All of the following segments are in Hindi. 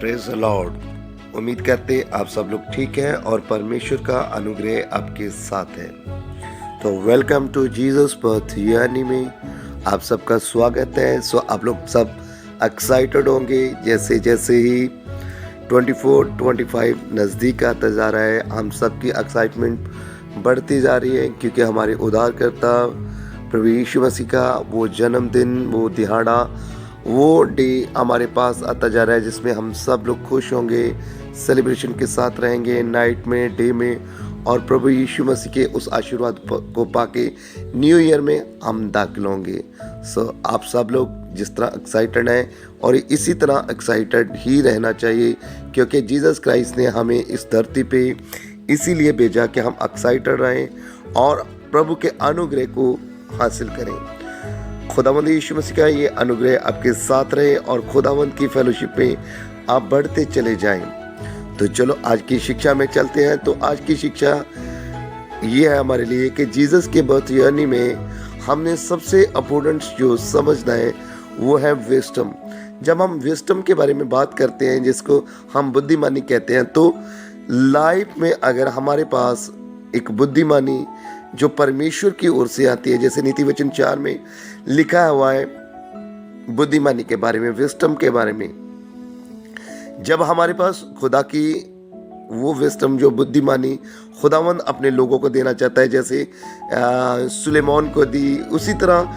Praise the Lord. उम्मीद करते आप सब लोग ठीक हैं और परमेश्वर का अनुग्रह आपके साथ है। तो welcome to Jesus birth journey में आप सबका स्वागत है। सो आप लोग सब एक्साइटेड होंगे जैसे जैसे ही 24-25 नज़दीक आता जा रहा है। हम सब की एक्साइटमेंट बढ़ती जा रही है क्योंकि हमारे उद्धारकर्ता प्रभु यीशु मसीह का वो जन्मदिन, वो दिहाड़ा, वो डे हमारे पास आता जा रहा है जिसमें हम सब लोग खुश होंगे, सेलिब्रेशन के साथ रहेंगे नाइट में, डे में, और प्रभु यीशु मसीह के उस आशीर्वाद को पाके न्यू ईयर में हम दाखिल होंगे। सो आप सब लोग जिस तरह एक्साइटेड हैं और इसी तरह एक्साइटेड ही रहना चाहिए क्योंकि जीसस क्राइस्ट ने हमें इस धरती पे इसीलिए भेजा कि हम एक्साइटेड रहें और प्रभु के अनुग्रह को हासिल करें। खुदावंद यीशु मसीह का ये अनुग्रह आपके साथ रहे और खुदावंद की फेलोशिप में आप बढ़ते चले जाएं। तो चलो आज की शिक्षा में चलते हैं। तो आज की शिक्षा ये है हमारे लिए कि जीसस के बर्थ जर्नी में हमने सबसे इम्पोर्टेंट जो समझना है वो है विस्डम। जब हम विस्डम के बारे में बात करते हैं जिसको हम बुद्धिमानी कहते हैं, तो लाइफ में अगर हमारे पास एक बुद्धिमानी जो परमेश्वर की ओर से आती है, जैसे नीति वचन 4 में लिखा हुआ है बुद्धिमानी के बारे में, विस्डम के बारे में, जब हमारे पास खुदा की वो विस्डम जो बुद्धिमानी खुदावंद अपने लोगों को देना चाहता है, जैसे सुलेमान को दी, उसी तरह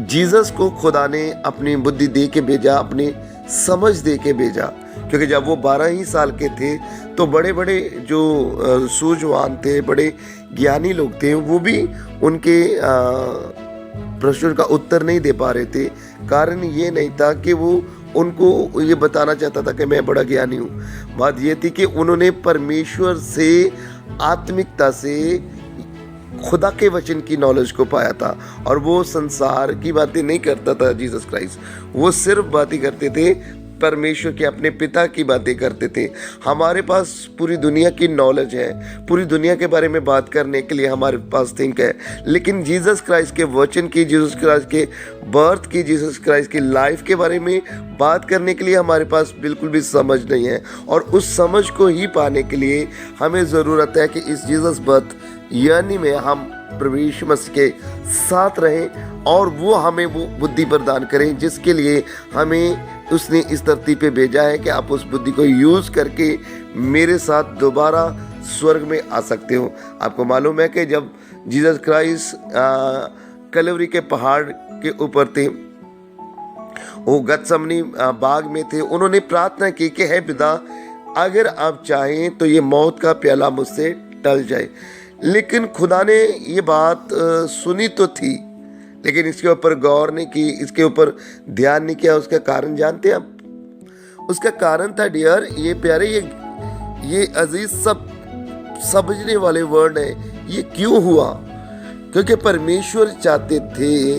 जीसस को खुदा ने अपनी बुद्धि दे के भेजा, अपनी समझ दे के भेजा। क्योंकि जब वो 12 ही साल के थे तो बड़े बड़े जो सूझवान थे, बड़े ज्ञानी लोग थे, वो भी उनके प्रश्न का उत्तर नहीं दे पा रहे थे। कारण ये नहीं था कि वो उनको ये बताना चाहता था कि मैं बड़ा ज्ञानी हूँ। बात ये थी कि उन्होंने परमेश्वर से आत्मिकता से खुदा के वचन की नॉलेज को पाया था और वो संसार की बातें नहीं करता था जीसस क्राइस्ट, वो सिर्फ बातें करते थे परमेश्वर के, अपने पिता की बातें करते थे। हमारे पास पूरी दुनिया की नॉलेज है, पूरी दुनिया के बारे में बात करने के लिए हमारे पास थिंक है, लेकिन जीसस क्राइस्ट के वचन की, जीसस क्राइस्ट के बर्थ की, जीसस क्राइस्ट की लाइफ के बारे में बात करने के लिए हमारे पास बिल्कुल भी समझ नहीं है। और उस समझ को ही पाने के लिए हमें ज़रूरत है कि इस जीसस बर्थ यानी में हम प्रभु यीशु मसीह के साथ रहें और वो हमें वो बुद्धि प्रदान करें जिसके लिए हमें उसने इस धरती पे भेजा है कि आप उस बुद्धि को यूज़ करके मेरे साथ दोबारा स्वर्ग में आ सकते हो। आपको मालूम है कि जब जीसस क्राइस्ट कलवरी के पहाड़ के ऊपर थे, वो गतसमनी बाग में थे, उन्होंने प्रार्थना की कि हे पिता, अगर आप चाहें तो ये मौत का प्याला मुझसे टल जाए। लेकिन खुदा ने ये बात सुनी तो थी, लेकिन इसके ऊपर गौर नहीं की, इसके ऊपर ध्यान नहीं किया। उसका कारण जानते हैं आप? उसका कारण था डियर, ये प्यारे, ये अजीज, सब समझने वाले वर्ड है। ये क्यों हुआ? क्योंकि परमेश्वर चाहते थे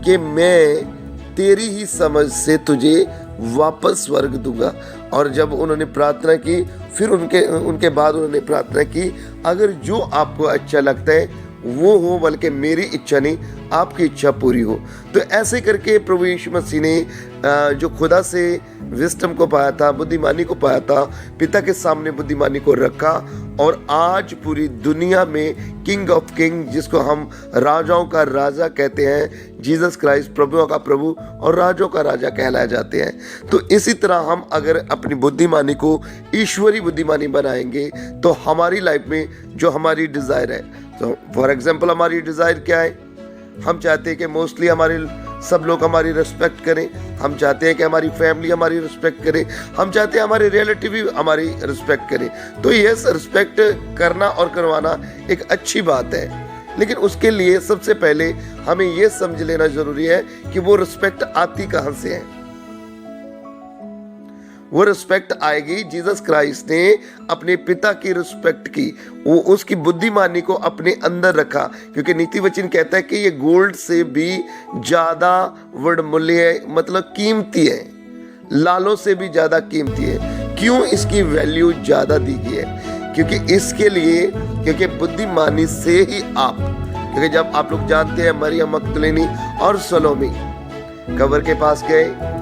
कि मैं तेरी ही समझ से तुझे वापस स्वर्ग दूंगा। और जब उन्होंने प्रार्थना की, फिर उनके बाद उन्होंने प्रार्थना की, अगर जो आपको अच्छा लगता है वो हो, बल्कि मेरी इच्छा नहीं आपकी इच्छा पूरी हो। तो ऐसे करके प्रभु यीशु मसीह ने जो खुदा से विस्डम को पाया था, बुद्धिमानी को पाया था, पिता के सामने बुद्धिमानी को रखा और आज पूरी दुनिया में किंग ऑफ किंग, जिसको हम राजाओं का राजा कहते हैं, जीसस क्राइस्ट प्रभुओं का प्रभु और राजों का राजा कहलाए जाते हैं। तो इसी तरह हम अगर अपनी बुद्धिमानी को ईश्वरी बुद्धिमानी बनाएंगे तो हमारी लाइफ में जो हमारी डिज़ायर है, तो फॉर एग्जाम्पल हमारी डिज़ायर क्या है? हम चाहते हैं कि मोस्टली हमारे सब लोग हमारी रिस्पेक्ट करें, हम चाहते हैं कि हमारी फैमिली हमारी रिस्पेक्ट करे, हम चाहते हैं हमारे रिलेटिव भी हमारी रिस्पेक्ट करें। तो ये रिस्पेक्ट करना और करवाना एक अच्छी बात है, लेकिन उसके लिए सबसे पहले हमें ये समझ लेना ज़रूरी है कि वो रिस्पेक्ट आती कहाँ से है। वो रिस्पेक्ट आएगी, जीसस क्राइस्ट ने अपने पिता की रिस्पेक्ट की, वो उसकी बुद्धिमानी को अपने अंदर रखा। क्योंकि नीति वचन कहता है कि ये गोल्ड से भी ज़्यादा वर्णमूल्य है, मतलब कीमती है, लालों से भी ज़्यादा कीमती है। क्यों इसकी वैल्यू ज़्यादा दी गई है? क्योंकि इसके लिए, क्योंकि बुद्धिमानी से ही आप, क्योंकि जब आप लोग जानते हैं मरियम मगदलीनी और सलोमी कब्र के पास गए,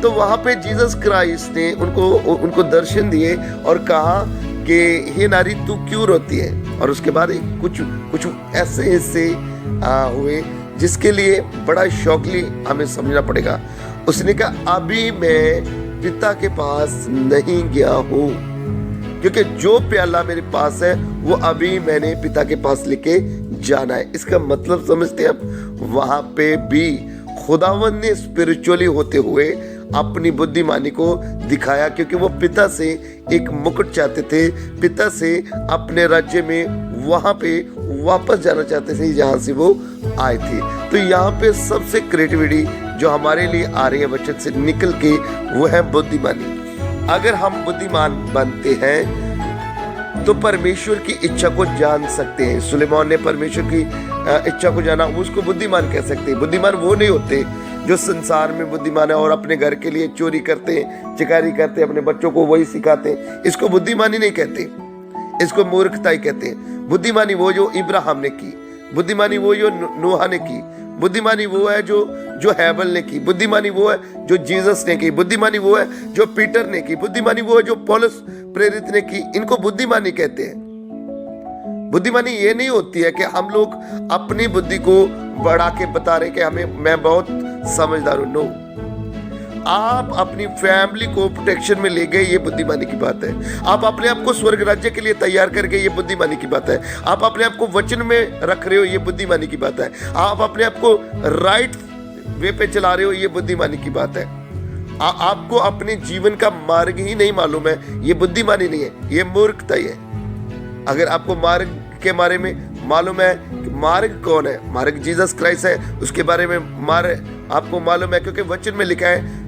तो वहाँ पे जीसस क्राइस्ट ने उनको दर्शन दिए और कहा कि हे नारी तू क्यों रोती है। और उसके बाद कुछ ऐसे हिस्से हुए जिसके लिए बड़ा शॉकली हमें समझना पड़ेगा। उसने कहा अभी मैं पिता के पास नहीं गया हूँ, क्योंकि जो प्याला मेरे पास है वो अभी मैंने पिता के पास लेके जाना है। इसका मतलब समझते हैं आप, वहां पे भी खुदावंद ने स्पिरिचुअली होते हुए अपनी बुद्धिमानी को दिखाया, क्योंकि वो पिता से एक मुकुट चाहते थे, पिता से अपने राज्य में वहां पे वापस जाना चाहते थे जहां से वो आए थे। तो यहाँ पे सबसे क्रिएटिविटी जो हमारे लिए आ रही है वचन से निकल के, वो है बुद्धिमानी। अगर हम बुद्धिमान बनते हैं तो परमेश्वर की इच्छा को जान सकते हैं। सुलेमान ने परमेश्वर की इच्छा को जाना, उसको बुद्धिमान कह सकते हैं। बुद्धिमान वो नहीं होते जो संसार में बुद्धिमान है और अपने घर के लिए चोरी करते हैं, चिकारी करते हैं, अपने बच्चों को वही सिखाते हैं। इसको बुद्धिमानी नहीं कहते, इसको मूर्खता कहते हैं। बुद्धिमानी वो जो इब्राहिम ने की, बुद्धिमानी वो जो नूह ने की, बुद्धिमानी वो है जो हैबल ने की, बुद्धिमानी वो है जो जीसस ने की, बुद्धिमानी वो है जो पीटर ने की, बुद्धिमानी वो है जो पौलुस प्रेरित ने की। इनको बुद्धिमानी कहते हैं। बुद्धिमानी ये नहीं होती है कि हम लोग अपनी बुद्धि को बढ़ा के बता रहे कि मैं बहुत समझदार हूं। नो, आप अपनी फैमिली को प्रोटेक्शन में ले गए, ये बुद्धिमानी की बात है। आप अपने आप को स्वर्ग राज्य के लिए तैयार कर गए, ये बुद्धिमानी की बात है। आप अपने आप को वचन में रख रहे हो, ये बुद्धिमानी की बात है। आप अपने आप को राइट वे पे चला रहे हो, ये बुद्धिमानी की बात है। आपको अपने जीवन का मार्ग ही नहीं मालूम है, ये बुद्धिमानी नहीं है, ये मूर्खता है। अगर आपको मार्ग के बारे में मालूम है कि मार्ग कौन है, मार्ग जीसस क्राइस्ट है, उसके बारे में आपको मालूम है, क्योंकि वचन में लिखा है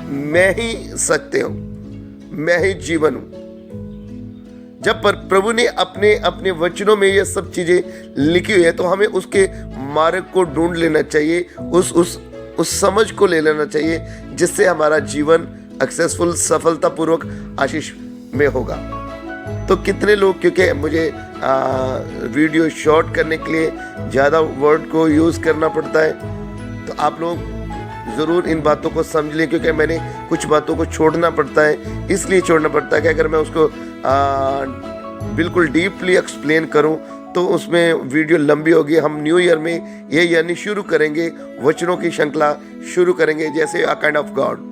मैं ही सत्य हूं, मैं ही जीवन हूं। जब प्रभु ने अपने वचनों में ये सब चीजें लिखी हुई है, तो हमें उसके मार्ग को ढूंढ लेना चाहिए, उस समझ को ले लेना चाहिए, जिससे हमारा जीवन सक्सेसफुल, सफलतापूर्वक, आशीष में होगा। तो कितने लोग, क्योंकि मुझे वीडियो शॉर्ट करने के लिए ज़्यादा वर्ड को यूज़ करना पड़ता है, तो आप लोग ज़रूर इन बातों को समझ लें, क्योंकि मैंने कुछ बातों को छोड़ना पड़ता है। इसलिए छोड़ना पड़ता है कि अगर मैं उसको बिल्कुल डीपली एक्सप्लेन करूं तो उसमें वीडियो लंबी होगी। हम न्यू ईयर में ये यानी शुरू करेंगे, वचनों की श्रृंखला शुरू करेंगे, जैसे अ काइंड ऑफ गॉड।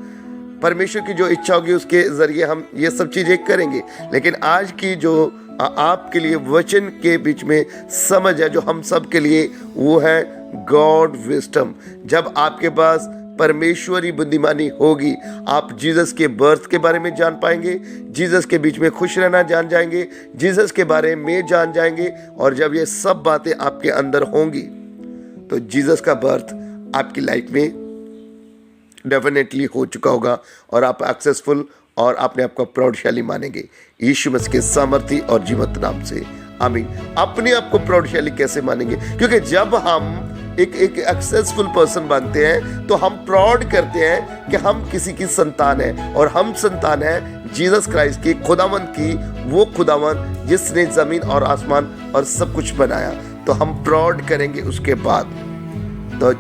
परमेश्वर की जो इच्छा होगी उसके ज़रिए हम ये सब चीज़ें करेंगे। लेकिन आज की जो आपके लिए वचन के बीच में समझ है, जो हम सब के लिए, वो है गॉड विजडम। जब आपके पास परमेश्वरी बुद्धिमानी होगी, आप जीसस के बर्थ के बारे में जान पाएंगे, जीसस के बीच में खुश रहना जान जाएंगे, जीसस के बारे में जान जाएंगे। और जब ये सब बातें आपके अंदर होंगी, तो जीसस का बर्थ आपकी लाइफ में डेफिनेटली हो चुका होगा और आप सक्सेसफुल और अपने आप को प्रौढ़शाली मानेंगे। यीशु मसीह के सामर्थी और जीवंत नाम से आमीन। अपने आप को प्रौढ़शाली कैसे मानेंगे? क्योंकि जब हम एक सक्सेसफुल पर्सन बनते हैं तो हम प्राउड करते हैं कि हम किसी की संतान है, और हम संतान है जीसस क्राइस्ट की, खुदावंद की, वो खुदावंद जिसने जमीन और आसमान और सब कुछ बनाया। तो हम प्राउड करेंगे उसके बाद। तो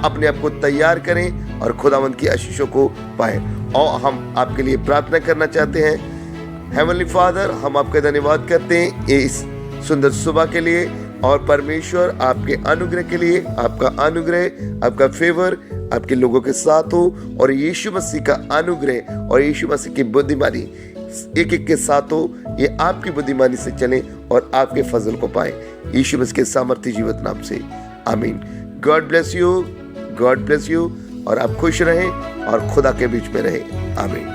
अपने आप को तैयार करें और खुदावंद की आशीषों को पाएं। और हम आपके लिए प्रार्थना करना चाहते हैं। हेवनली फादर, हम आपका धन्यवाद करते हैं इस सुंदर सुबह के लिए, और परमेश्वर आपके अनुग्रह के लिए। आपका अनुग्रह, आपका फेवर आपके लोगों के साथ हो, और यीशु मसीह का अनुग्रह और यीशु मसीह की बुद्धिमानी एक एक के साथ हो। ये आपकी बुद्धिमानी से चलें और आपके फजल को पाएं। यीशु मसीह के सामर्थी जीवित नाम से आमीन। God bless you, God bless you, और आप खुश रहें और खुदा के बीच में रहें। आमीन।